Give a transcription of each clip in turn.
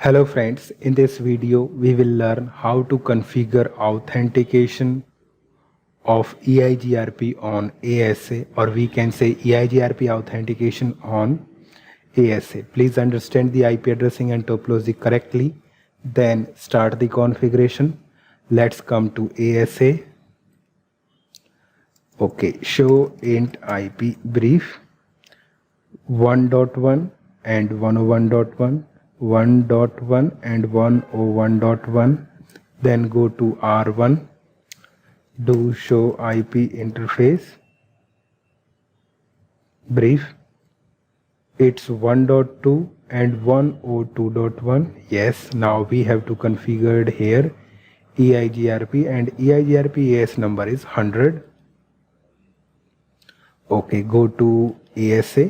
Hello friends, in this video we will learn how to configure authentication of EIGRP on ASA, or we can say EIGRP authentication on ASA. Please understand the IP addressing and topology correctly, then start the configuration. Let's come to ASA. Okay, show int IP brief 1.1 and 101.1, 1.1 and 101.1. Then go to R1, do show IP interface brief. It's 1.2 and 102.1. Yes, now we have to configure here EIGRP, and EIGRP AS number is 100. Okay, go to ASA,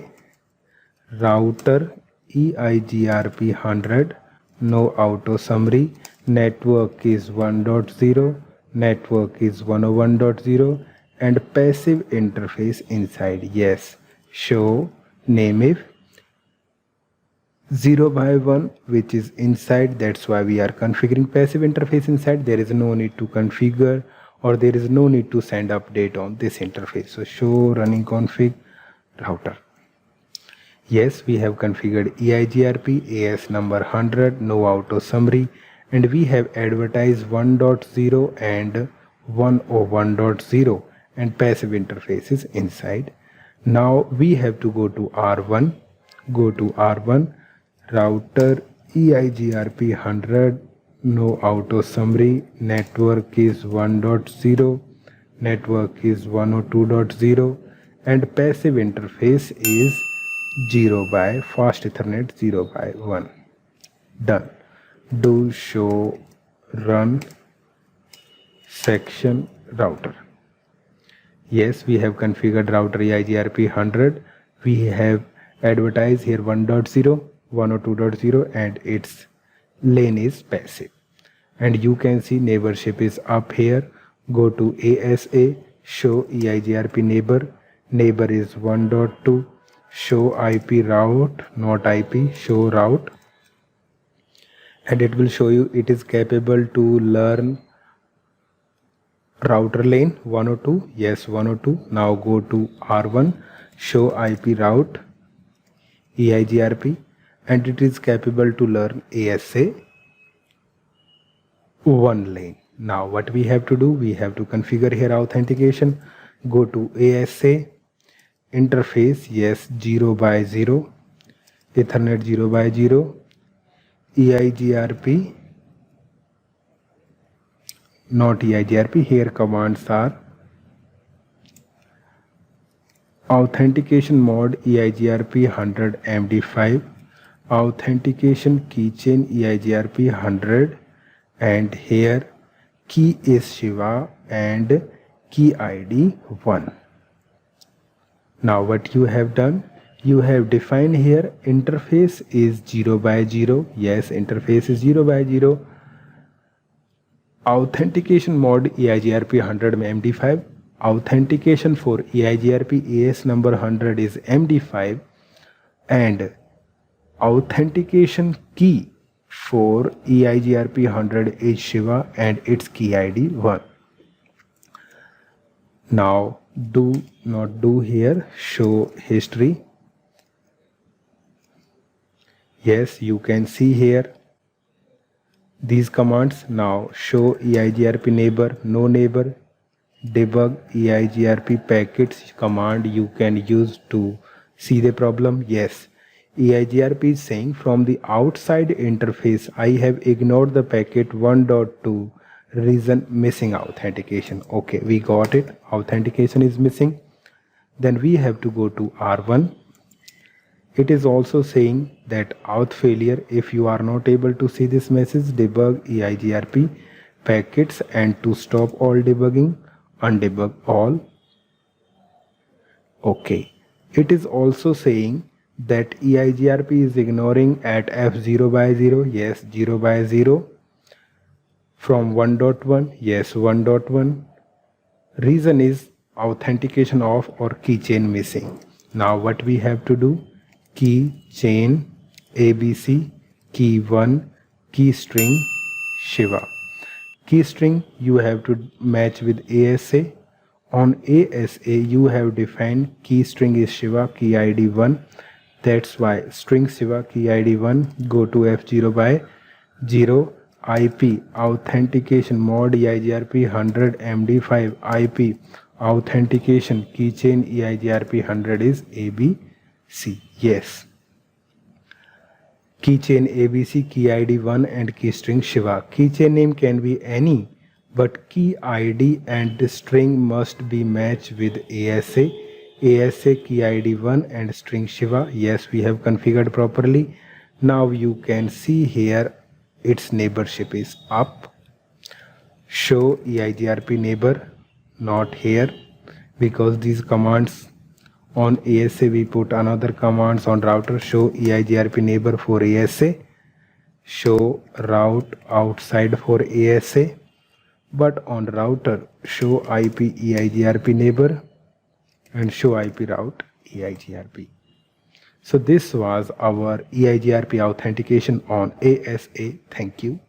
router EIGRP 100, no auto summary, network is 1.0, network is 101.0, and passive interface inside. Yes, show name if 0/1, which is inside. That's why we are configuring passive interface inside. There is no need to configure, or there is no need to send update on this interface. So show running config router. Yes, we have configured EIGRP AS number 100, no auto summary, and we have advertised 1.0 and 101.0, and passive interface is inside. Now we have to go to R1, router EIGRP 100, no auto summary, network is 1.0, network is 102.0, and passive interface is 0/, fast Ethernet 0/1. Done. Do show run section router. Yes, we have configured router EIGRP 100. We have advertised here 1.0, 102.0, and its lane is passive. And you can see neighborship is up here. Go to ASA, show EIGRP neighbor. Neighbor is 1.2. Show IP route, not IP, show route, and it will show you it is capable to learn router lane 102. Yes, 102. Now go to R1, show IP route EIGRP, and it is capable to learn ASA 1 lane. Now what we have to do, we have to configure here authentication. Go to ASA interface, yes, 0/0, Ethernet 0/0, EIGRP, not EIGRP. Here commands are authentication mode EIGRP 100 MD5, authentication keychain EIGRP 100, and here key is Shiva and key ID 1. Now what you have done, you have defined here interface is 0/0. Yes, interface is 0/0. Authentication mode EIGRP 100 MD5. Authentication for EIGRP AS number 100 is MD5, and authentication key for EIGRP 100 is Shiva and its key ID 1. Now do not do here show history. Yes, you can see here these commands. Now show EIGRP neighbor, no neighbor, debug EIGRP packets command you can use to see the problem. Yes, EIGRP is saying from the outside interface I have ignored the packet 1.2, reason missing authentication. Okay, we got it, authentication is missing. Then we have to go to R1. It is also saying that auth failure. If you are not able to see this message, debug EIGRP packets, and to stop all debugging, undebug all. Okay, it is also saying that EIGRP is ignoring at F0/0. Yes, 0/0. From 1.1. Yes, 1.1. Reason is authentication off or keychain missing. Now what we have to do, key chain ABC, key 1, key string Shiva. Key string you have to match with ASA. On ASA you have defined key string is Shiva, key ID 1. That's why string Shiva key ID 1 go to F0 by 0. IP authentication mod EIGRP 100 MD5 IP authentication keychain EIGRP 100 is ABC. Yes. Keychain ABC key ID 1 and key string Shiva. Keychain name can be any, but key ID and the string must be matched with ASA. ASA key ID 1 and string Shiva. Yes, we have configured properly. Now you can see here its neighborship is up. Show EIGRP neighbor, not here, because these commands on ASA we put another commands on router. Show EIGRP neighbor for ASA, show route outside for ASA, but on router show IP EIGRP neighbor and show IP route EIGRP. So this was our EIGRP authentication on ASA. Thank you.